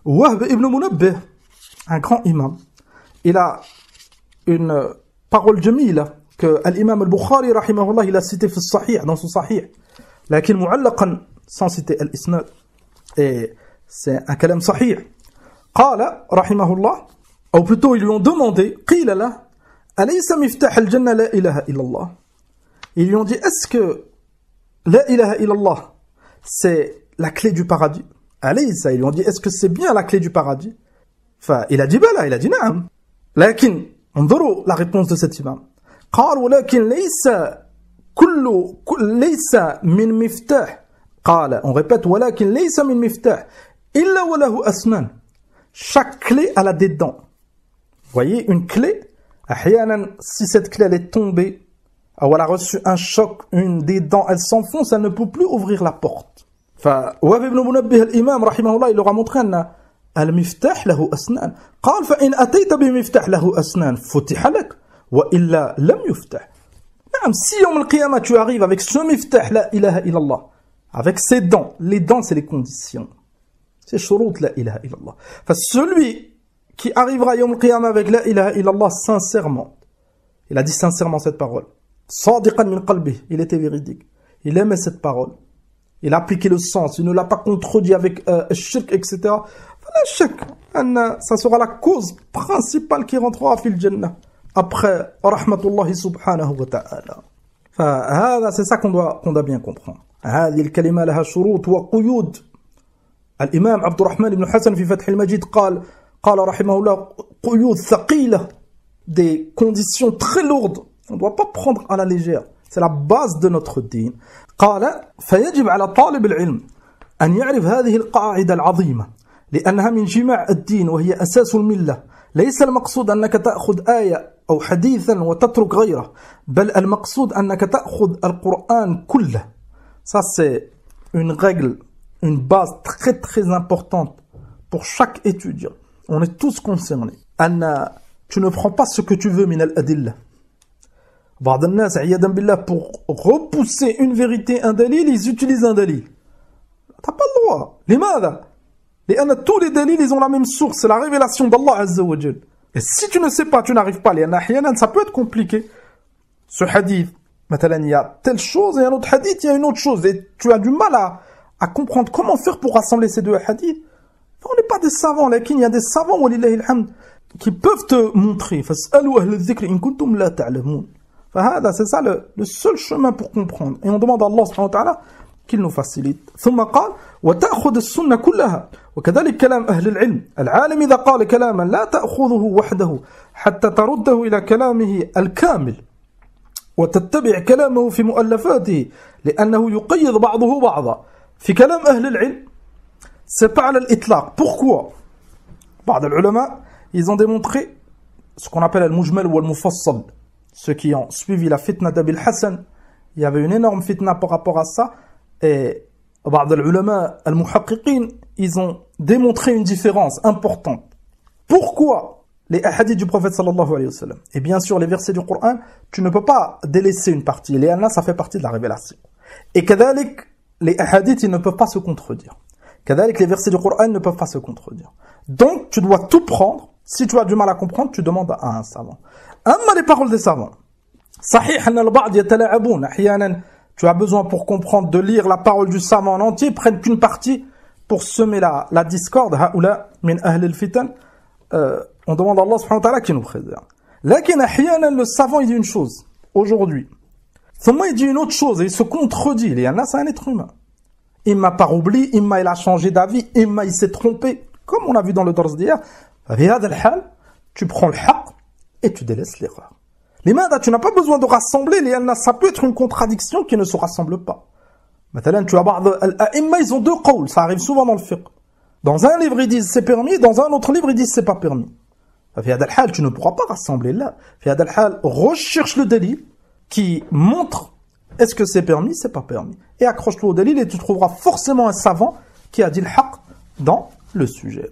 Speaker 2: Wahb ibn Munabbih, un grand imam, il a une parole jamila que l'imam al-Bukhari rahimahullah il a cité في الصحيح, dans son sahih, lakin mu'allaqan, sans citer al-isnad, et c'est un kalam sahih. قال rahimahullah, ou plutôt ils lui ont demandé, قيل له أليس مفتاح الجنة لا إله إلا الله. Ils lui ont dit, est-ce que la ilaha illallah c'est la clé du paradis? Alaysa, ils lui ont dit, est-ce que c'est bien la clé du paradis? Il a dit bala, il a dit naam. Lakin, انظروا la réponse de cet imam. قال ولكن ليس من مفتاح. قال, on répète, ولكن ليس من مفتاح إلا وله أسنان. Chaque clé elle a des dents. Vous voyez, une clé, أحيانا, si cette clé elle est tombée, ou elle a reçu un choc, une des dents, elle s'enfonce, elle ne peut plus ouvrir la porte. Wahb ibn Munabbih l'imam rahimahullah, il leur a montré أن المفتاح له أسنان. قال فإن أتيت بمفتاح له أسنان فتح لك وإلا لم يفتح. Si Yawm al-Qiyamah tu arrives avec ce miftah, la ilaha illallah, avec ses dents, les dents c'est les conditions. C'est shurut la ilaha illallah. Enfin, celui qui arrivera Yawm al-Qiyamah avec la ilaha illallah sincèrement, il a dit sincèrement cette parole. Sadiqan min qalbih, il était véridique. Il aimait cette parole. Il a appliqué le sens, il ne l'a pas contredit avec shirk, etc. Ça sera la cause principale qui rentrera fil jannah. Après, rahmatullahi subhanahu wa ta'ala. C'est ça qu'on doit bien comprendre. هذه الكلمة لها شروط وقيود. الإمام عبد الرحمن بن حسن في فتح المجيد قال رحمه الله قيود ثقيلة, des conditions très lourdes. On ne doit pas prendre à la légère. C'est la base de notre dîn. قال فيجب على طالب العلم أن يعرف هذه القاعدة العظيمة لأنها من جماع الدين وهي أساس الملة. ليس المقصود أنك تأخذ آية أو حديثا وتترك غيره, بل المقصود أنك تأخذ القرآن كله. Ça c'est une règle, une base très très importante pour chaque étudiant. On est tous concernés. Tu ne prends pas ce que tu veux من الأدلة. بعض الناس عياذا بالله pour repousser une vérité, un dalil, ils utilisent un dalil. T'as pas le droit. لماذا؟ لأن tous les dalils ils ont la même source, c'est la révélation d'Allah Azza wa Jal. Et si tu ne sais pas, tu n'arrives pas. لأن أحيانا ça peut être compliqué. Ce hadith, مثلا il y a telle chose et un autre hadith, il y a une autre chose. Et tu as du mal à comprendre comment faire pour rassembler ces deux hadiths. On n'est pas des savants, là, il y a des savants, walillahi alhamd, qui peuvent te montrer. فاسألوا أهل الذكر إن كنتم لا تعلمون. C'est ça le seul chemin pour comprendre. Et on demande à Allah subhanahu wa ta'ala qu'il nous facilite. ثم قال وتأخذ السنة كلها وكذلك كلام أهل العلم. العالم إذا قال كلاما لا تأخذه وحده حتى ترده إلى كلامه الكامل وتتبع كلامه في مؤلفاته لأنه يقيض بعضه بعضا. في كلام أهل العلم c'est pas على الإطلاق. Pourquoi? بعض العلماء ils ont démontré ce qu'on appelle al-mujmal ou al-mufassal. Ceux qui ont suivi la fitna d'Abil Hassan, il y avait une énorme fitna par rapport à ça. Et بعض العلماء المحققين, ils ont démontré une différence importante. Pourquoi les hadiths du prophète sallallahu alayhi wa sallam et bien sûr les versets du Coran, tu ne peux pas délaisser une partie. Les annas, ça fait partie de la révélation. Et كذلك les hadiths, ils ne peuvent pas se contredire. كذلك les versets du Coran ne peuvent pas se contredire. Donc tu dois tout prendre. Si tu as du mal à comprendre, tu demandes à un savant. أما les paroles des savants, صحيح أن البعض يتلاعبون أحيانا. Tu as besoin pour comprendre de lire la parole du savant en entier, prennent qu'une partie pour semer la discorde. هؤلاء من أهل الفتن. On demande à Allah subhanahu wa ta'ala qui nous préserve. لكن أحيانا le savant il dit une chose aujourd'hui, ثم il dit une autre chose et il se contredit. Il y en a, c'est un être humain. Imma par oubli, imma il a changé d'avis, imma il s'est trompé, comme on a vu dans le dars d'hier. في هذا الحال, tu prends le haqq et tu délaisses l'erreur. لماذا? Tu n'as pas besoin de rassembler, ça peut être une contradiction qui ne se rassemble pas. Maintenant, tu as بعض الأئمة, ils ont deux qawls, ça arrive souvent dans le fiqh. Dans un livre, ils disent c'est permis, dans un autre livre, ils disent c'est pas permis. في هذا الحال, tu ne pourras pas rassembler là. في هذا الحال, recherche le dalil qui montre est-ce que c'est permis, c'est pas permis. Et accroche-toi au dalil et tu trouveras forcément un savant qui a dit le haqq dans le sujet.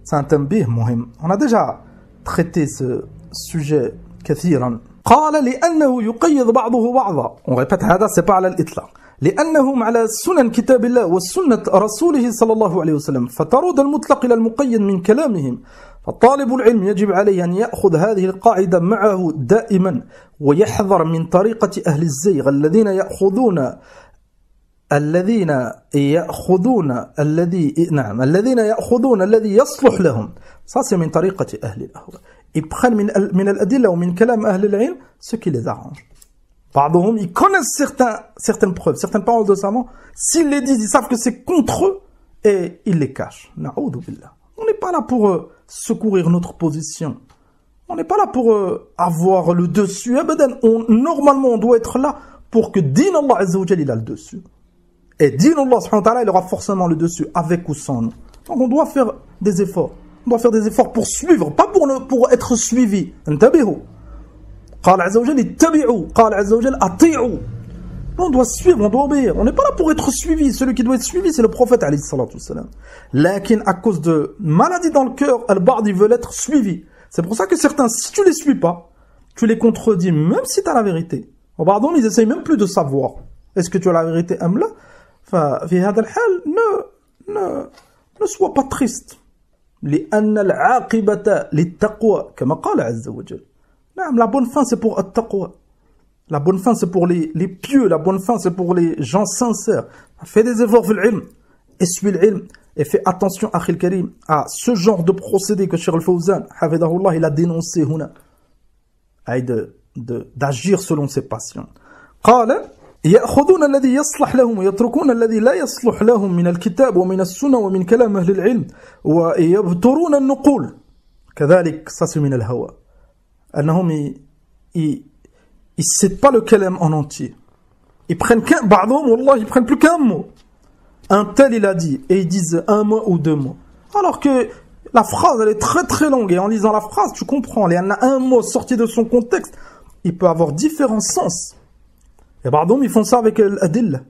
Speaker 2: C'est un tanbih muhim. On a déjà traité ce sujet كثيرا. قال لأنه يقيض بعضه بعضا. On répète, هذا c'est pas على الإطلاق. لأنهم على سنن كتاب الله والسنة رسوله صلى الله عليه وسلم فترد المطلق إلى المقيد من كلامهم. فطالب العلم يجب عليه أن يأخذ هذه القاعدة معه دائما ويحذر من طريقة أهل الزيغ الذين يأخذون الذي يصلح لهم. Ça c'est من طريقة أهل الأهواء. Ils prennent من الأدلة ومن كلام أهل العلم ce qui les arrange. Pardon, ils connaissent certaines preuves, certaines paroles de savants. S'ils les disent, ils savent que c'est contre eux et ils les cachent. Na'oudou billah. On n'est pas là pour secourir notre position. On n'est pas là pour avoir le dessus. Normalement, on doit être là pour que din Allah Azza wa Jal, il a le dessus. Et din Allah subhanahu wa ta'ala, il aura forcément le dessus, avec ou sans nous. Donc on doit faire des efforts. On doit faire des efforts pour suivre, pas pour être suivi. Intabihu. قال عز وجل اتبعوا قال عز وجل اطيعوا. On doit suivre, on doit obéir. On n'est pas là pour être suivi. Celui qui doit être suivi, c'est le prophète alayhi salatu wassalam. Lakin à cause de maladie dans le cœur, al-ba'd, ils veulent être suivis. C'est pour ça que certains, si tu les suis pas, tu les contredis même si tu as la vérité. Pardon, ils essayent même plus de savoir est-ce que tu as la vérité ou non. ففي هذا الحال ne sois pas triste. لأن العاقبة للتقوى كما قال عز وجل. نعم, la bonne fin c'est pour التقوى. La bonne fin c'est pour les pieux, la bonne fin c'est pour les gens sincères. Fais des efforts في العلم, essuie l'ilm et fais attention أخي الكريم à ce genre de procédé que Cheikh Al-Fawzan حفظه الله il a dénoncé هنا. d'agir selon ses passions. قال يأخذون الذي يصلح لهم ويتركون الذي لا يصلح لهم من الكتاب ومن السنة ومن كلام أهل العلم ويبترون النقول. كذلك ça c'est من الهوى. أنهم ils citent pas le kalam en entier. Ils prennent بعضهم والله ils prennent plus qu'un mot. Un tel il a dit et ils disent un mot ou deux mots. Alors que la phrase elle est très très longue et en lisant la phrase tu comprends. Il y en a un mot sorti de son contexte, il peut avoir différents sens. Et بعضهم ils font ça avec l'adilla.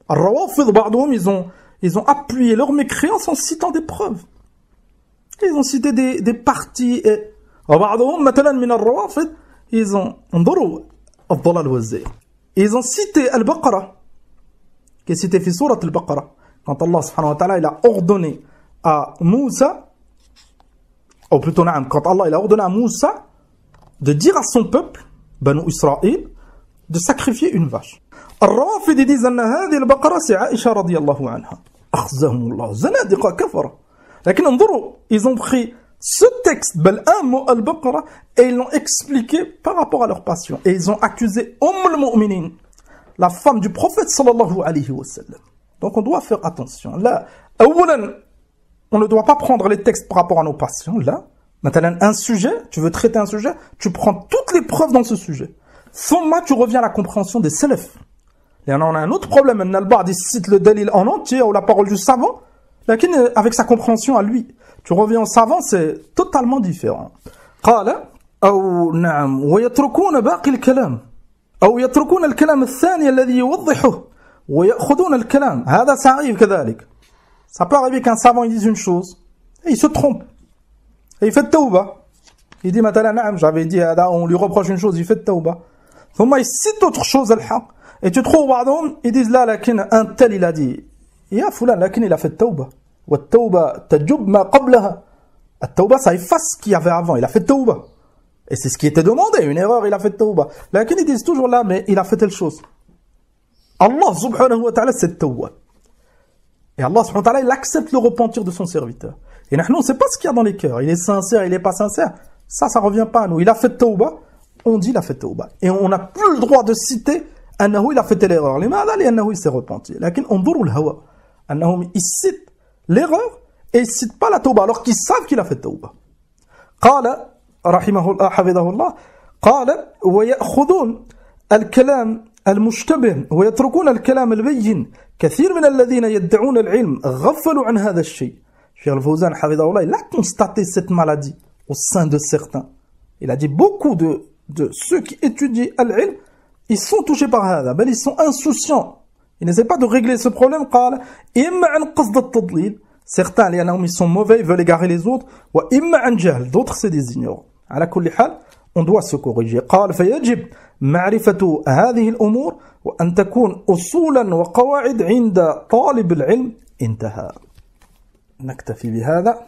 Speaker 2: Al-Rawafid, بعضهم ils ont appuyé leur mécréance en citant des preuves. Ils ont cité des parties et بعضهم مثلا من الروافض ils ont انظروا الضلال والزيغ. Ils ont cité Al-Baqarah qui est cité في سورة Al-Baqarah quand Allah subhanahu wa ta'ala il a ordonné à Moussa, ou plutôt quand Allah il a ordonné à Moussa de dire à son peuple Banu Israël de sacrifier une vache. الروافد disent أن هذه البقرة c'est Aïcha رضي الله عنها. أخزهم الله زنادقة كفرة. لكن انظروا ils ont pris ce texte بل un mot Al-Baqarah et ils l'ont expliqué par rapport à leur passion et ils ont accusé al-Mu'minin, la femme du prophète sallallahu alayhi wa sallam. Donc on doit faire attention. Là, أولا on ne doit pas prendre les textes par rapport à nos passions. Là, maintenant un sujet, tu veux traiter un sujet, tu prends toutes les preuves dans ce sujet. ثم tu reviens à la compréhension des salafs. Et on a un autre problème, Al-Ba'd cite le dalil en entier ou la parole du savant, avec sa compréhension à lui. Tu reviens au savant, c'est totalement différent. قال أو نعم ويتركون باقي الكلام أو يتركون الكلام الثاني الذي يوضحه ويأخذون الكلام هذا سعيد كذلك. Ça peut arriver qu'un savant il dise une chose et il se trompe et il fait tawba. Il dit مثلا نعم j'avais dit on lui reproche une chose, il fait tawba. ثم il cite autre chose الحق et tu trouves بعضهم ils disent là لكن un tel il a dit يا فلان لكن il a fait tawba والتوبة تجب ما قبلها. التوبة ça efface ce qu'il y avait avant, il a fait tawba et c'est ce qui était demandé, une erreur il a fait tawba. لكن ils disent toujours là mais il a fait telle chose. Allah subhanahu wa ta'ala c'est tawba. Et Allah subhanahu wa ta'ala il accepte le repentir de son serviteur. Et nous on ne sait pas ce qu'il y a dans les cœurs, il est sincère, il est pas sincère. Ça revient pas à nous. Il a fait tawba, on dit il a fait tawba. Et on n'a plus le droit de citer annahu il a fait telle erreur. لماذا؟ لأنه il s'est repenti. لكن انظروا الهوى أنهم ils citent l'erreur et ils citent pas la tawba alors qu'ils savent qu'il a fait tawba. قال رحمه الله حفظه الله قال ويأخذون الكلام المشتبه ويتركون الكلام البين كثير من الذين يدعون العلم غفلوا عن هذا الشيء. Cheikh Al-Fawzan حفظه الله il a constaté cette maladie au sein de certains. Il a dit beaucoup de ceux qui étudient al-ilm, ils sont touchés par هذا, mais ils sont insouciants. Ils n'essaient pas de régler ce problème. قال إما عن قصد التضليل, certains لأنهم ils sont mauvais, ils veulent égarer les autres, وإما عن جهل, d'autres c'est des ignorants. على كل حال, on doit se corriger. قال فيجب معرفة هذه الأمور وأن تكون أصولا وقواعد عند طالب العلم. انتهى. نكتفي بهذا.